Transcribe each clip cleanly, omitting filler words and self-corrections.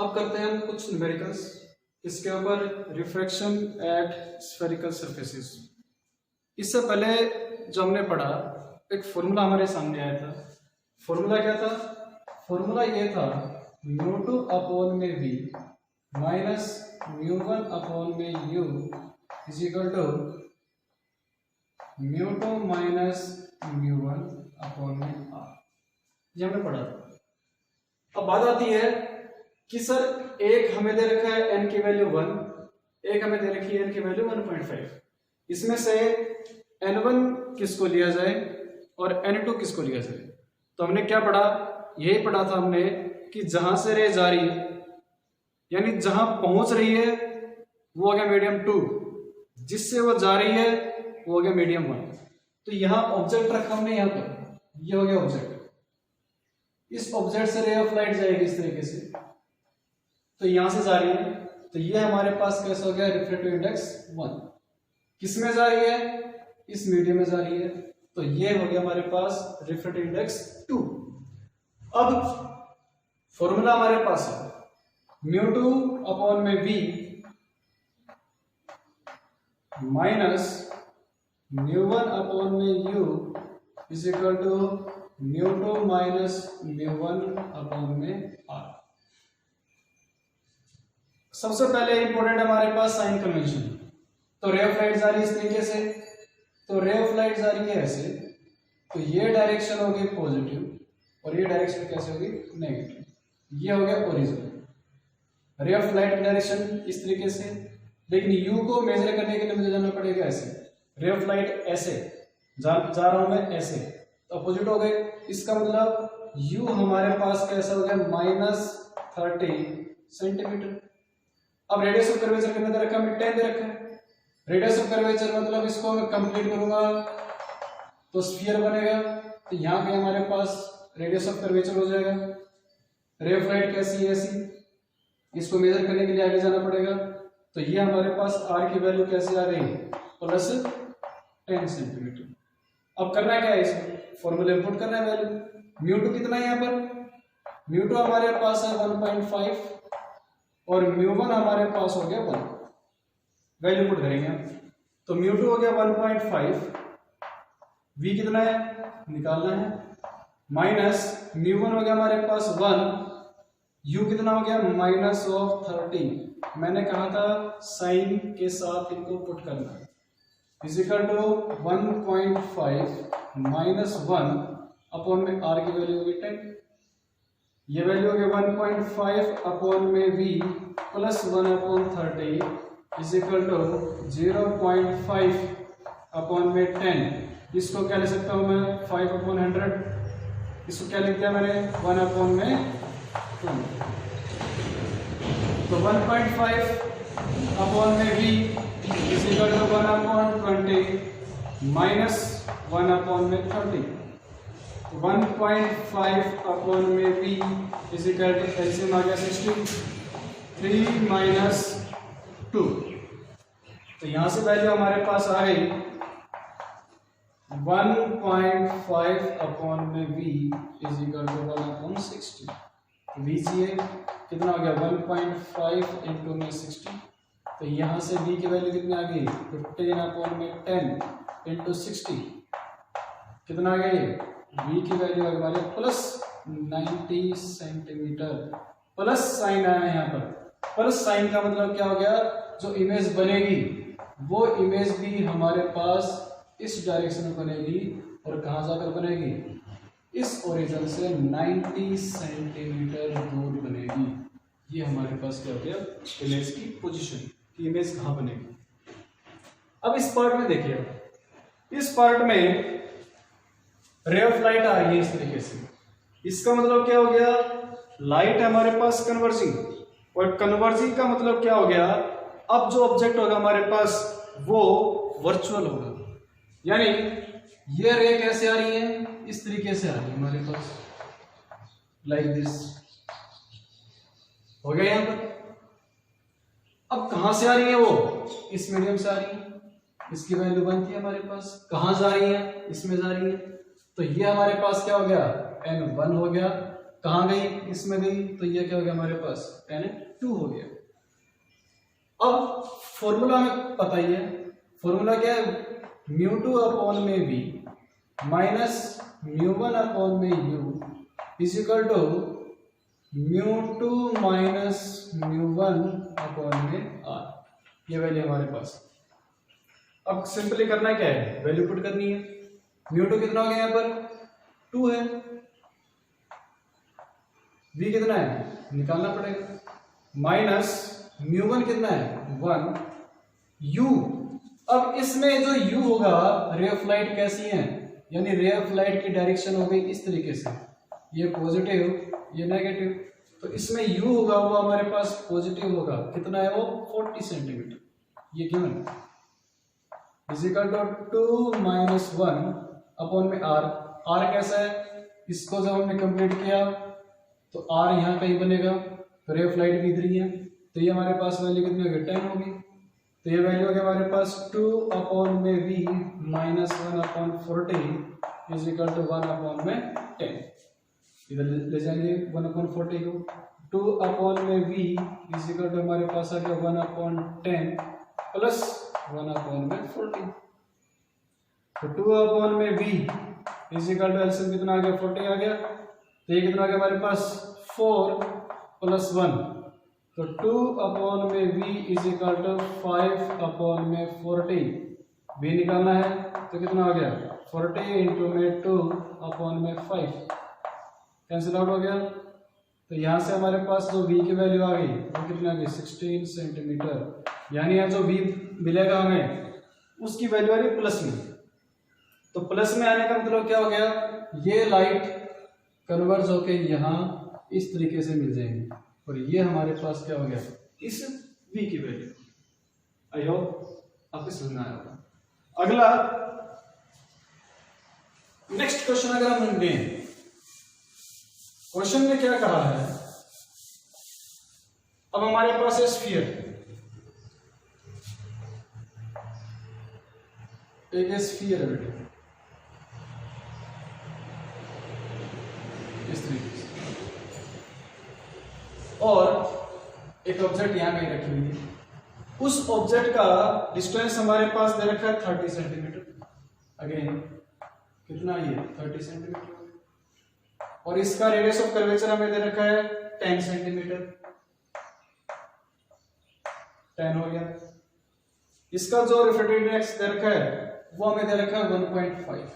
अब करते हैं हम कुछ न्यूमेरिकल्स इसके ऊपर, रिफ्रैक्शन एट स्फेरिकल सरफेसेस। इससे पहले जो हमने पढ़ा एक फॉर्मूला हमारे सामने आया था। फॉर्मूला क्या था? फॉर्मूला ये था μ2 अपॉन में v माइनस μ1 अपॉन में u is equal to μ2 minus μ1 upon में r। ये हमने पढ़ा था। अब बात आती है कि सर एक हमें दे रखा है n की वैल्यू 1, एक हमें दे रखी है n की वैल्यू 1.5। इसमें से n1 किसको लिया जाए और n2 किसको लिया जाए? तो हमने क्या पढ़ा? यही पढ़ा था हमने कि जहां से रे जा रही है यानी जहां पहुंच रही है वो हो गया मीडियम 2, जिससे वो जा रही है वो हो गया मीडियम 1। तो यहां ऑब्जेक्ट रखा हमने, यहां पर ये हो गया ऑब्जेक्ट। इस ऑब्जेक्ट से रे ऑफ लाइट जाएगी इस तरीके से, तो यहां से जा रही है, तो ये हमारे पास कैसा हो गया? Refractive index 1। किस में जा रही है? इस मीडियम में जा रही है, तो ये हो गया हमारे पास रिफ्रैक्टिव इंडेक्स 2। अब फॉर्मूला हमारे पास है μ2 अपॉन में v माइनस μ1 अपॉन में u is equal to μ2 minus μ1 upon में r। सबसे पहले इंपॉर्टेंट हमारे पास साइन कन्वेंशन। तो रे ऑफ लाइट जा रही है इस तरीके से, तो रे ऑफ लाइट जा रही है ऐसे, तो ये डायरेक्शन होगी पॉजिटिव और ये डायरेक्शन कैसे होगी? नेगेटिव। ये हो गया ओरिजिन। रे ऑफ लाइट की डायरेक्शन इस तरीके से, लेकिन u को मेजर करने के लिए मुझे जाना पड़ेगा ऐसे। रे ऑफ लाइट ऐसे जा रहा हूं मैं ऐसे, तो अपोजिट हो गए। इसका मतलब u हमारे पास कैसा हो गया? -30 सेंटीमीटर। अब रेडियस ऑफ कर्वेचर कितना दे रखा है? 10 दे रखा है। रेडियस ऑफ कर्वेचर मतलब इसको मैं कंप्लीट करूंगा तो स्फीयर बनेगा, तो यहाँ पे हमारे पास रेडियस ऑफ कर्वेचर हो जाएगा। रे ऑफ लाइट कैसी है? ऐसी। इसको मेजर करने के लिए आगे जाना पड़ेगा, तो ये हमारे पास r की वैल्यू कैसे आ रही है? +10 सेंटीमीटर। अब करना क्या है? इसमें फॉर्मूला इंपुट करना है वैल्यू। μ2 कितना है यहाँ पर? μ2 हमारे पास है 1.5 और μ1 हमारे पास हो गया 1। वैल्यू पुट करेंगे हम, तो μ2 हो गया 1.5, v कितना है निकालना है, माइनस μ1 हो गया हमारे पास 1, u कितना हो गया -30। मैंने कहा था साइन के साथ इनको पुट करना है, is equal to 1.5 minus 1 upon में r की वैल्यू होगी 10। ये वैल्यू हो गया 1.5 अपॉन में v plus 1 upon 30 is equal to 0.5 upon में 10। इसको क्या लिख सकता हूं मैं? 5 अपॉन 100। इसको क्या लिख दिया मैंने? 1 अपॉन में 2। तो 1.5 अपॉन में v is equal to 1 upon 20 minus 1 upon में 30। 1.5 अपॉन में v is equal to LCM आ गया 60, 3 माइनस 2। तो यहां से वैल्यू हमारे पास आ गई 1.5 अपॉन में v is equal to 1 upon 60। v चाहिए कितना हो गया? 1.5 इंटू में 60, तो यहां से v की वैल्यू कितनी आ गई? 15 अपॉन में 10 इंटू 60 कितना आ गया? v की वैल्यू हमारे +90 सेंटीमीटर। प्लस साइन आया यहाँ पर। प्लस साइन का मतलब क्या हो गया? जो इमेज बनेगी वो इमेज भी हमारे पास इस डायरेक्शन में बनेगी और कहाँ जाकर बनेगी? इस ओरिजिन से 90 सेंटीमीटर दूर बनेगी। ये हमारे पास क्या हो गया? इमेज की पोजीशन कि इमेज कहाँ बनेगी। अब इस पार्ट में देखिए, इस पार्ट में रे ऑफ लाइट आ रही है इस तरीके से। इसका मतलब क्या हो गया? लाइट हमारे पास कन्वर्जिंग, और कन्वर्जिंग का मतलब क्या हो गया? अब जो ऑब्जेक्ट होगा हमारे पास वो वर्चुअल होगा, यानी ये रे कैसे आ रही है? इस तरीके से आ रही है हमारे पास, लाइक दिस। हो गया यहां पर। अब कहां से आ रही है वो? इस मीडियम से आ रही है। इसकी वैल्यू 1 थी हमारे पास। कहां जा रही है? इसमें जा रही है। तो ये हमारे पास क्या हो गया? n1 हो गया। कहाँ गई, इसमें गई, तो ये क्या हो गया हमारे पास, tan 2 हो गया। अब फॉर्मूला हमें पता ही है, फॉर्मूला क्या है, μ2 अपॉन में v माइनस μ1 अपॉन में u is equal to μ2 minus μ1 upon में r। ये वैल्यू हमारे पास। अब सिंपली करना क्या है, वैल्यू पुट करनी है। μ2 कितना हो गया यहाँ पर, 2 है, v कितना है निकालना पड़ेगा, माइनस μ1 कितना है 1, u। अब इसमें जो u होगा, रे ऑफ लाइट कैसी है, यानी रे ऑफ लाइट की डायरेक्शन हो गई इस तरीके से, ये पॉजिटिव ये नेगेटिव, तो इसमें u होगा वो हमारे पास पॉजिटिव होगा, कितना है वो 40 सेंटीमीटर, ये क्यों है, इजिकल टू 2 माइनस 1 अपॉन में r। r कैसा है, इसको जब हमने कंप्लीट किया तो r यहाँ कहीं बनेगा, तो रे ऑफ लाइट भी इधर ही है, तो ये हमारे पास वैल्यू कितनी होगी 10 होगी, तो ये वैल्यू होगी हमारे पास 2 अपॉन में v minus 1 upon 40 is equal to 1 upon में 10, इधर ले जाएंगे 1 अपॉन 40 को, 2 अपॉन में v इज इक्वल टू हमारे पास आ गया 1 अपॉन 10 प्लस 1 अपॉन में 40, तो 2 अपॉन में v is equal to LCM कितना आ गया 40 आ गया, तो ये कितना आ गया हमारे पास 4 प्लस 1, तो 2 अपॉन में v is equal to 5 upon में 40, v निकालना है तो कितना हो गया 40 इंटू में 2 अपॉन में 5, कैंसिल आउट हो गया, तो यहाँ से हमारे पास जो v की वैल्यू आ गई वो कितनी आ गई 16 सेंटीमीटर, यानी यहाँ जो v मिलेगा हमें उसकी वैल्यू आ रही प्लस में, तो प्लस में आने का मतलब क्या हो गया, ये लाइट कन्वर्ज होके यहाँ इस तरीके से मिल जाएंगे, और ये हमारे पास क्या हो गया इस v की वैल्यू। आई होप आपको समझ में आया होगा। अगला नेक्स्ट क्वेश्चन अगर हम लें, क्वेश्चन में क्या कहा है, अब हमारे पास है स्फीयर, एक स्फीयर है बेटे इस तरीके से, और एक ऑब्जेक्ट यहां कहीं रखी हुई है, उस ऑब्जेक्ट का डिस्टेंस हमारे पास दे रखा है 30 सेंटीमीटर, अगेन कितना ये 30 सेंटीमीटर, और इसका रेडियस ऑफ कर्वेचर हमें दे रखा है 10 सेंटीमीटर, 10 हो गया। इसका जो रिफ्रैक्टिव इंडेक्स दे रखा है वो हमें दे रखा है 1.5,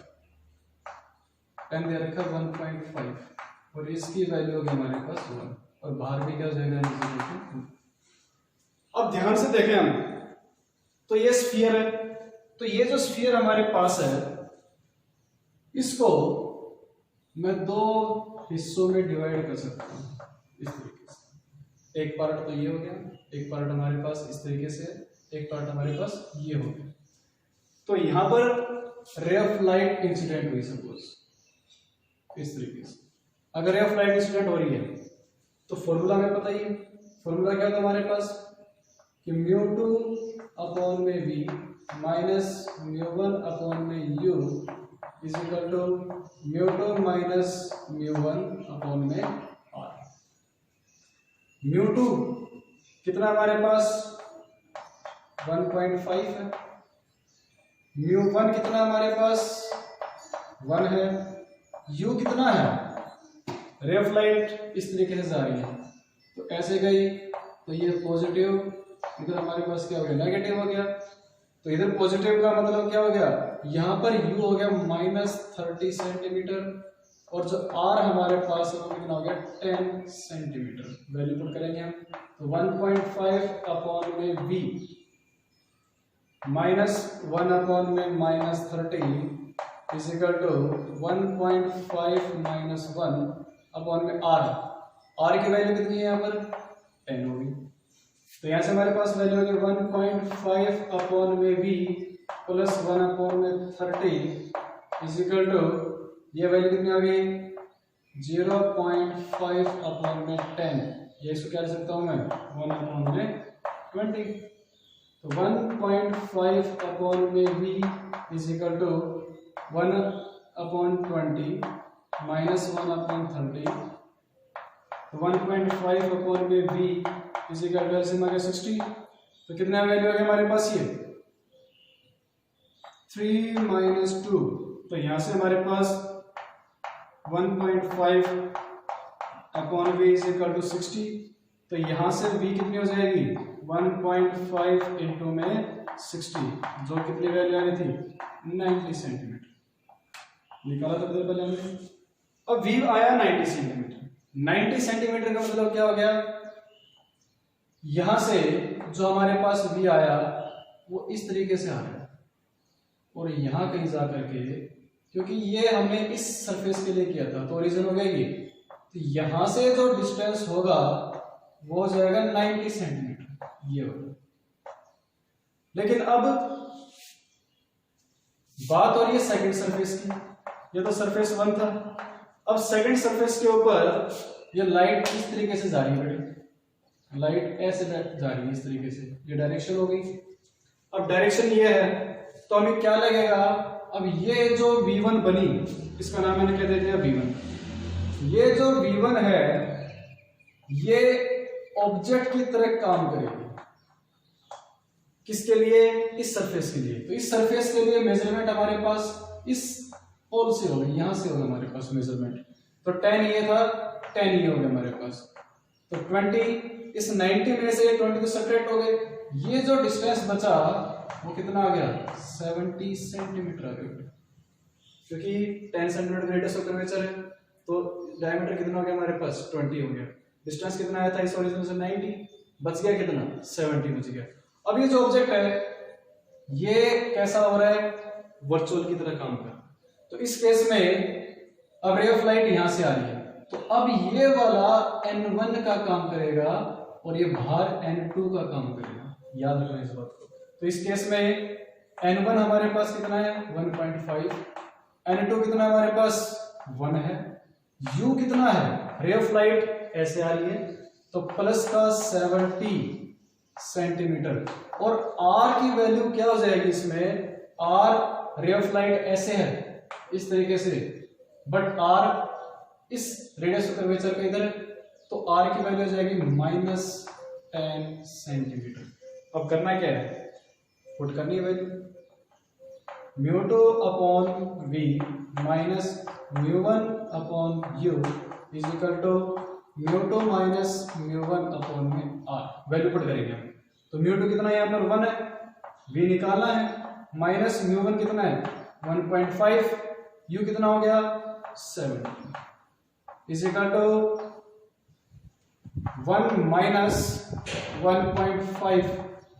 10 दे रखा है 1.5, और इसकी वैल्यू होगी हमारे पास 1, और बाहर भी क्या हो जाएगा। अब ध्यान से देखें हम, तो ये स्फीयर है, तो ये जो स्फीयर हमारे पास है इसको मैं दो हिस्सों में डिवाइड कर सकता हूं इस तरीके से, एक पार्ट तो ये हो गया, एक पार्ट हमारे पास इस तरीके से, एक पार्ट हमारे पास ये हो गया, तो यहां पर रे ऑफ लाइट इंसिडेंट हुई सपोज इस तरीके से, अगर रे ऑफ लाइट इंसिडेंट हो रही है तो फॉर्मूला हमें पता ही है, फॉर्मूला क्या था हमारे पास कि μ2 अपॉन में v माइनस μ1 अपॉन में u is equal to μ2 minus μ1 upon में r। μ2 कितना हमारे पास 1.5 है, μ1 कितना हमारे पास 1 है, u कितना है, रे ऑफ लाइट इस तरीके से जा रही है तो ऐसे गई, तो ये पॉजिटिव, इधर हमारे पास क्या हो गया नेगेटिव हो गया, तो इधर पॉजिटिव का मतलब क्या हो गया, यहाँ पर u हो गया -30 सेंटीमीटर, और जो r हमारे पास है वो कितना हो गया 10 सेंटीमीटर, वैल्यू पुट करेंगे हम, तो 1.5 अपॉन में v -1 अपॉन में -30 is equal to 1.5 minus 1 upon में r की वैल्यू कितनी है यहाँ पर 10 होगी, तो यहाँ से हमारे पास वैल्यू होगी 1.5 अपॉन में v प्लस 1 अपॉन में 30 इज इक्वल टू, ये वैल्यू कितनी आ गई 0.5 अपॉन में 10, ये इसको क्या लिख सकता हूँ मैं 1 अपॉन में 20, तो 1.5 अपॉन में v is equal to 1 upon 20 minus 1 upon 30 तो 1.5 अपॉन में v is equal to LCM आ गया 60। तो कितना वैल्यू आ गया हमारे पास ये 3 माइनस 2। तो यहां से हमारे पास 1.5 upon v is equal to 60। तो यहां से v कितनी हो जाएगी 1.5 इंटू में 60, जो कितनी वैल्यू आ रही थी 90 सेंटीमीटर। निकाला था पहले हमने। अब v आया 90 सेंटीमीटर। 90 सेंटीमीटर का मतलब क्या हो गया, यहां से जो हमारे पास v आया वो इस तरीके से आ रहा है और यहां कहीं जा करके, क्योंकि ये हमने इस सरफेस के लिए किया था तो ओरिजिन हो गई, तो यहां से जो डिस्टेंस होगा वो हो जाएगा 90 सेंटीमीटर, ये होगा। लेकिन अब बात हो रही है सेकंड सरफेस की। ये तो सरफेस 1 था। अब सेकंड सरफेस के ऊपर ये लाइट इस तरीके से जा रही है बेटे, लाइट ऐसे जा रही है इस तरीके से, ये डायरेक्शन हो गई। अब डायरेक्शन ये है तो हमें क्या लगेगा, अब ये जो v1 बनी इसका नाम मैंने क्या दे दिया v1। ये जो v1 है ये ऑब्जेक्ट की तरह काम करेगी। किसके लिए, इस सरफेस के लिए। तो इस सरफेस के लिए मेजरमेंट हमारे पास इस पोल से होगा, यहां से होगा हमारे पास मेजरमेंट। तो 10 ये था, 10 ये हो गया हमारे पास। तो 20 इस 90 में से 20 तो सेपरेट हो गए। ये जो डिस्टेंस बचा वो कितना आ गया 70 सेंटीमीटर आ गया, क्योंकि 10 सेंटीमीटर रेडियस ऑफ कर्वेचर है तो डायमीटर कितना हो गया हमारे पास 20 हो गया। डिस्टेंस कितना आया था इस ओरिजिन से 90, बच गया कितना 70 बच गया। अब ये जो ऑब्जेक्ट है ये कैसा हो रहा है, वर्चुअल की तरह काम कर रहा है। तो इस केस में अब रे ऑफ लाइट यहां से आ रही है, तो अब ये वाला n1 का काम करेगा और ये बाहर n2 का काम करेगा। याद रखना इस बात को। तो इस केस में n1 हमारे पास कितना है 1.5, n2 कितना हमारे पास 1 है, u कितना है, रे ऑफ लाइट ऐसे आ रही है तो प्लस का 70 सेंटीमीटर, और r की वैल्यू क्या हो जाएगी इसमें, r रे ऑफ लाइट ऐसे है इस तरीके से, बट r इस रेडियस ऑफ कर्वेचर का इधर है, तो r की वैल्यू हो जाएगी -10 सेंटीमीटर। अब करना क्या है, पुट करनी है value μ2 upon v minus μ1 upon u is equal to μ2 minus μ1 upon में r। वैल्यू पुट करेंगे हम। तो μ2 कितना है यहाँ पर 1 है, v निकालना है, माइनस μ1 कितना है 1.5, u कितना हो गया 7 is equal to 1 minus 1.5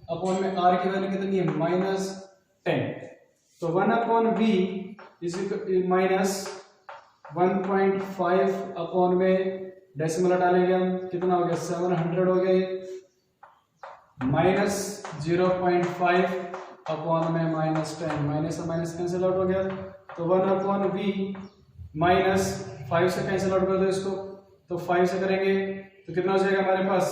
upon में r की वैल्यू कितनी है -10। तो 1 upon v is minus 1.5 upon में डेसिमल डालेंगे हम, कितना हो गया 700 हो गए, माइनस 0.5 अपॉन में -10, माइनस माइनस कैंसिल आउट हो गया। तो 1 अपॉन v माइनस 5 से कैंसिल आउट कर दो इसको, तो 5 से करेंगे तो कितना हो जाएगा हमारे पास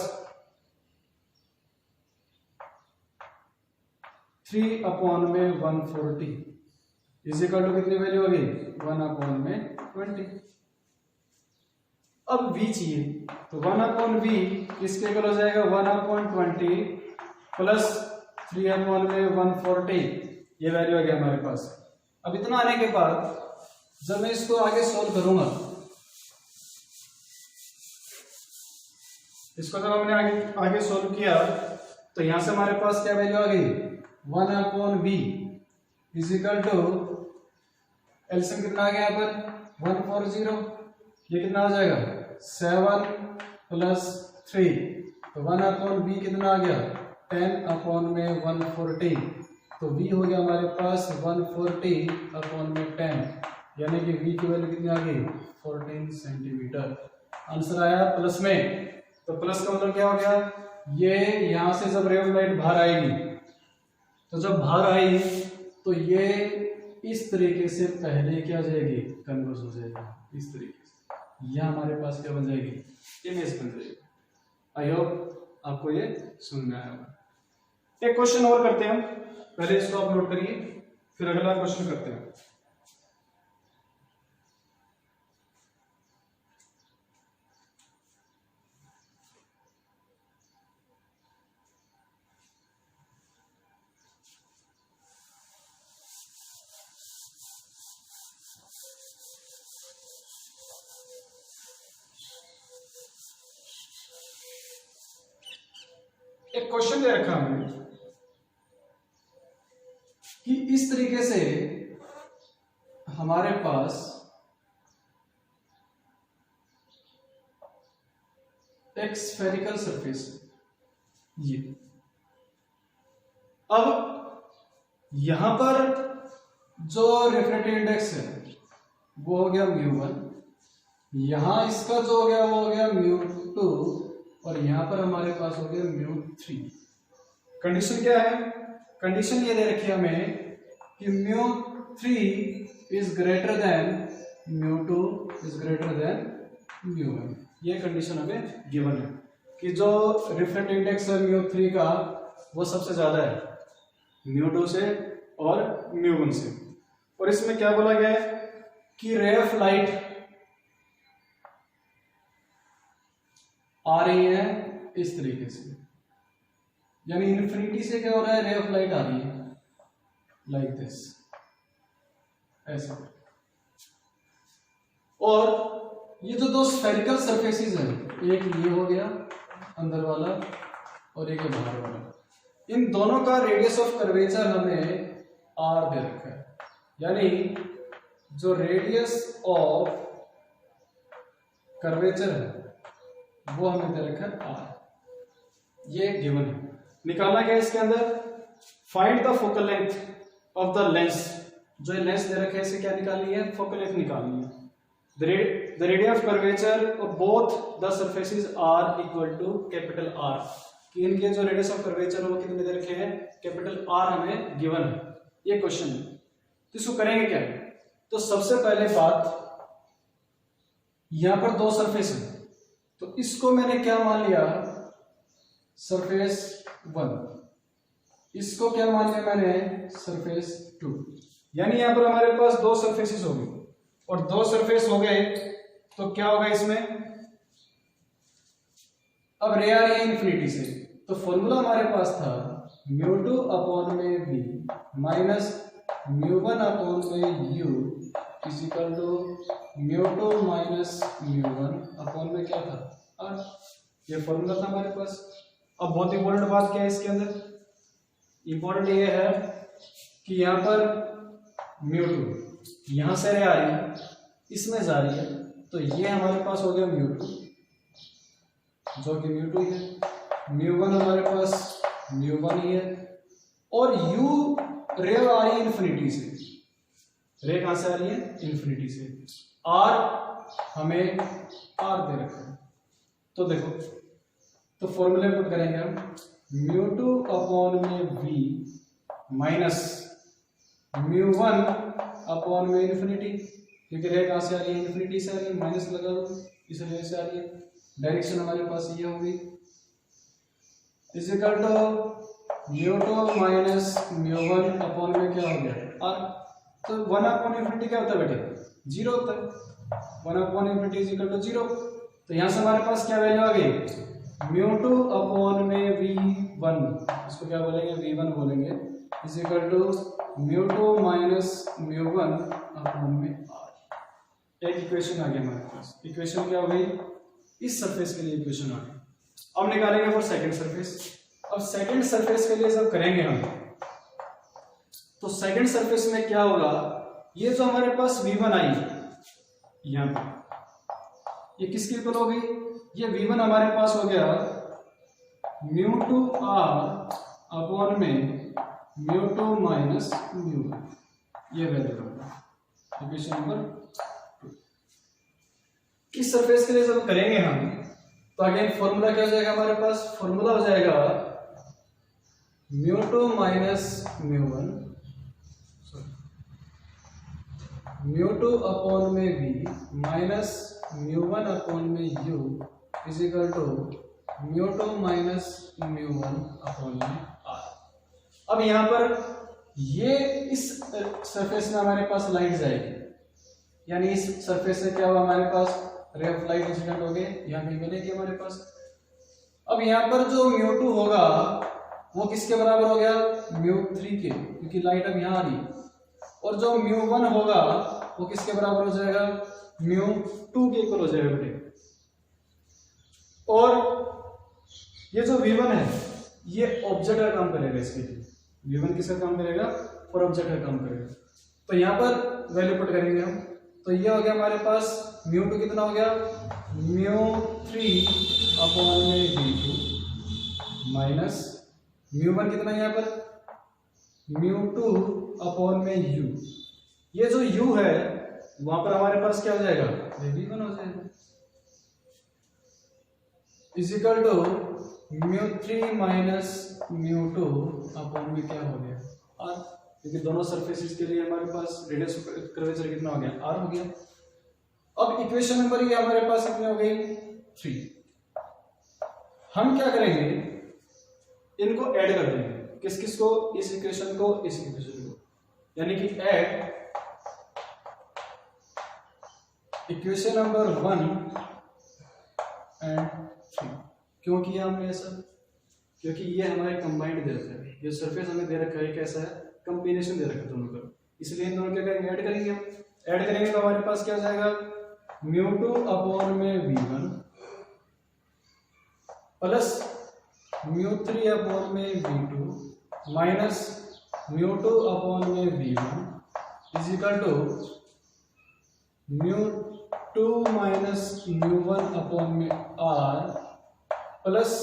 3 अपॉन में 140 इज इक्वल टू कितनी वैल्यू होगी 1 अपॉन में 20। अब v चाहिए तो 1 अपॉन v किसके इक्वल हो जाएगा 1 अपॉन 20 प्लस 3 अपॉन में 140, ये वैल्यू आ गया हमारे पास। अब इतना आने के बाद जब मैं इसको आगे सोल्व करूंगा, इसको जब हमने आगे सोल्व किया तो यहां से हमारे पास क्या वैल्यू आ गई 1 upon v is equal to LCM कितना आ गया यहाँ पर 140, ये कितना हो जाएगा 7 प्लस 3, तो 1 अपॉन v कितना आ गया 10 अपॉन में 140, तो v हो गया हमारे पास 140 अपॉन में 10, यानी कि v की वैल्यू कितनी आ गई 14 सेंटीमीटर। आंसर आया प्लस में, तो प्लस का मतलब क्या हो गया, ये यहां से जब रे ऑफ लाइट बाहर आएगी तो जब बाहर आई तो ये इस तरीके से पहले क्या हो जाएगी कन्वर्स हो जाएगी, इस तरीके से यह हमारे पास क्या बन जाएगी इमेज बन जाएगी। आई होप आपको ये समझ में आया होगा। एक क्वेश्चन और करते हैं हम, पहले इसको आप नोट करिए फिर अगला क्वेश्चन करते हैं। एक क्वेश्चन दे रखा हमने कि इस तरीके से हमारे पास एक स्फेरिकल सरफेस, ये अब यहां पर जो रिफ्रैक्टिव इंडेक्स है वो हो गया μ1, यहां इसका जो हो गया वो हो गया μ2 और यहां पर हमारे पास हो गया μ3। कंडीशन क्या है? कंडीशन ये दे रखी है हमें कि μ3 is greater than μ2 is greater than μ1। ये कंडीशन हमें गिवन है कि जो रिफ्रैक्टिव इंडेक्स है μ3 का वो सबसे ज्यादा है μ2 से और μ1 से। और इसमें क्या बोला गया है कि रे ऑफ लाइट आ रही है इस तरीके से, यानी इन्फिनिटी से क्या हो रहा है, रे ऑफ लाइट आ रही है लाइक दिस, ऐसा। और ये जो दो स्फेरिकल सरफेसेस हैं, एक ये हो गया अंदर वाला और एक बाहर वाला, इन दोनों का रेडियस ऑफ कर्वेचर हमें r दे रखा है, यानी जो रेडियस ऑफ कर्वेचर है वो हमें दे रखा है r। ये गिवन है। निकालना क्या है इसके अंदर, find the focal length of the lens. जो लेंस दे रखा है इसे क्या निकालनी है, फोकल लेंथ निकालनी है। The radius of curvature of both the surfaces are equal to capital R, कि इनके जो रेडियस ऑफ कर्वेचर है वो कितने दे रखे हैं, कैपिटल R हमें गिवन है। ये क्वेश्चन है, तो इसको करेंगे क्या? तो सबसे पहले बात, यहां पर दो सरफेस है तो इसको मैंने क्या मान लिया, सरफेस 1, इसको क्या मान लिया मैंने, सरफेस 2। यानी यहां पर हमारे पास दो सरफेसेस हो गए, और दो सरफेस हो गए तो क्या होगा इसमें, अब रे आ रही है इन्फिनिटी से, तो फॉर्मूला हमारे पास था μ2 अपॉन में v माइनस μ1 अपॉन में u is equal to μ2 minus μ1 upon में क्या था, r। ये फॉर्मूला था हमारे पास। अब बहुत इंपॉर्टेंट बात क्या है इसके अंदर, इंपॉर्टेंट ये है कि यहाँ पर μ2 यहां से रे आ रही है, इसमें जा रही है, तो ये हमारे पास हो गया μ2 जो कि μ2 है, μ1 हमारे पास μ1 ही है, और u रे आ रही है इन्फिनिटी से, रे कहां से आ रही है, इन्फिनिटी से, r हमें r दे रखा है। तो देखो, तो फॉर्मूले पुट करेंगे हम, μ2 अपॉन में v माइनस μ1 अपॉन में इन्फिनिटी, क्योंकि रे कहां से आ रही है, इन्फिनिटी से आ रही है, माइनस लगा दो, इस रे से आ रही है, डायरेक्शन हमारे पास ये होगी, is equal to μ2 minus μ1 upon में क्या हो गया, r। तो 1 अपॉन इन्फिनिटी क्या होता है बेटे, 0 होता है, 1 upon infinity is equal to 0। तो यहां से हमारे पास क्या वैल्यू आ गई, μ2 अपॉन में v1, इसको क्या बोलेंगे, v1 बोलेंगे, is equal to μ2 minus μ1 upon में r। एक इक्वेशन आ गया हमारे पास। इक्वेशन क्या हो गई, इस सरफेस के लिए इक्वेशन आ गई। अब निकालेंगे फॉर सेकंड सरफेस। अब सेकंड सरफेस के लिए जब करेंगे हम, तो सेकंड सरफेस में क्या होगा, ये जो हमारे पास v1 आई यहां पर, ये किसके इक्वल हो गई, ये v1 हमारे पास हो गया μ2r अपॉन में μ2 माइनस μ1, ये वैल्यू होगा इक्वेशन नंबर 2। इस सरफेस के लिए जब करेंगे हम, तो अगेन फॉर्मूला क्या हो जाएगा हमारे पास, फॉर्मूला हो जाएगा μ2 माइनस μ1, μ2 अपॉन में v माइनस μ1 अपॉन में u is equal to μ2 minus μ1 upon में r। अब यहां पर ये इस सरफेस में हमारे पास लाइट जाएगी, यानी इस सरफेस से क्या हुआ हमारे पास, रे ऑफ लाइट इंसिडेंट हो गए, यहाँ कहीं मिलेगी हमारे पास। अब यहाँ पर जो μ2 होगा वो किसके बराबर हो गया, μ3 के, क्योंकि लाइट अब यहाँ आ रही है, और जो μ1 होगा वो किसके बराबर हो जाएगा, μ2 के इक्वल हो जाएगा बेटे। और ये जो v1 है ये ऑब्जेक्ट का काम करेगा इसके लिए, v1 किसका काम करेगा, फॉर ऑब्जेक्ट का काम करेगा। तो यहाँ पर वैल्यू पुट करेंगे हम, तो ये हो गया हमारे पास μ2 कितना हो गया, μ3 अपॉन में v2 माइनस μ1 कितना है यहाँ पर μ2 अपॉन में u। ये जो u है वहां पर हमारे पास क्या हो जाएगा, v1 हो जाएगा, is equal to μ3 minus μ2 upon में क्या हो गया r, क्योंकि दोनों सरफेसेस के लिए हमारे पास रेडियस कर्वेचर कितना हो गया, r हो गया। अब इक्वेशन नंबर ये हमारे पास कितनी हो गई, 3। हम क्या करेंगे, इनको ऐड कर देंगे, किस किस को, इस इक्वेशन को इस इक्वेशन को, यानी कि ऐड इक्वेशन नंबर 1 एंड 3। क्यों किया हमने ऐसा, क्योंकि ये हमारे कंबाइंड दे रखा है, ये सरफेस हमें दे रखा है कैसा है, कंबिनेशन दे रखा है दोनों का, इसलिए इन दोनों क्या करेंगे, ऐड करेंगे। हम ऐड करेंगे तो हमारे पास क्या हो जाएगा, μ2 अपॉन में v1 प्लस μ3 अपॉन में v2 माइनस μ2 अपॉन में v1 is equal to μ2 minus μ1 upon में r प्लस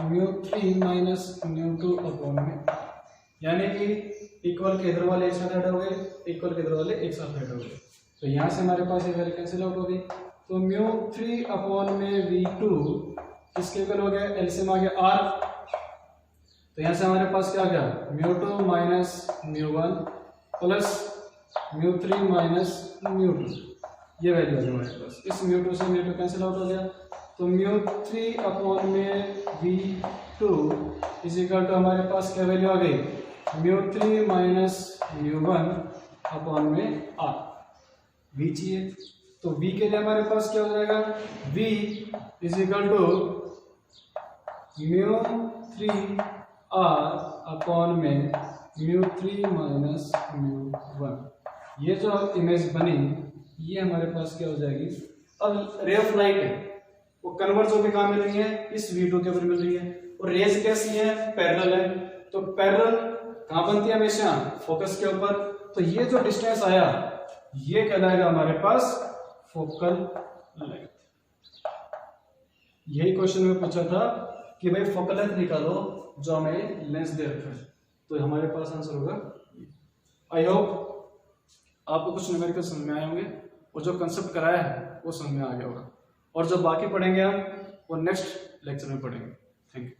μ3 माइनस μ2 अपॉन में, यानी कि इक्वल के इधर वाले एक साथ ऐड हो गए, इक्वल के इधर वाले एक साथ ऐड हो गए, तो यहाँ से हमारे पास ये वैल्यू कैंसिल आउट हो गई। तो μ3 अपॉन में v2 किसके इक्वल हो गया, एलसीएम आ गया r, तो यहाँ से हमारे पास क्या आ गया, μ2 माइनस μ1 प्लस μ3 माइनस μ2, ये वैल्यू है हमारे पास। इस μ2 से μ2 कैंसिल आउट हो गया, तो μ3 अपॉन में v2 इज इक्वल टू हमारे पास क्या वैल्यू आ गई, μ3 माइनस μ1 अपॉन में r, v चाहिए, तो v के लिए हमारे पास क्या हो जाएगा, v is equal to μ3 r upon में μ3 माइनस μ1। ये जो इमेज बनी ये हमारे पास क्या हो जाएगी, अब रे ऑफ लाइट है वो कन्वर्ज होकर कहाँ मिल रही है, इस v2 के ऊपर मिल रही है, और रेज कैसी है, पैरेलल है, तो पैरेलल कहाँ बनती है, हमेशा फोकस के ऊपर, तो ये जो डिस्टेंस आया ये कहलाएगा हमारे पास फोकल लेंथ। यही क्वेश्चन में पूछा था कि भाई फोकल लेंथ निकालो जो हमें लेंस दे रखा है, तो हमारे पास आंसर होगा। आई होप आपको कुछ न्यूमेरिकल समझ में आए होंगे और जो कंसेप्ट कराया है वो समझ में आ गया होगा, और जो बाकी पढ़ेंगे हम वो नेक्स्ट लेक्चर में पढ़ेंगे। Thank you.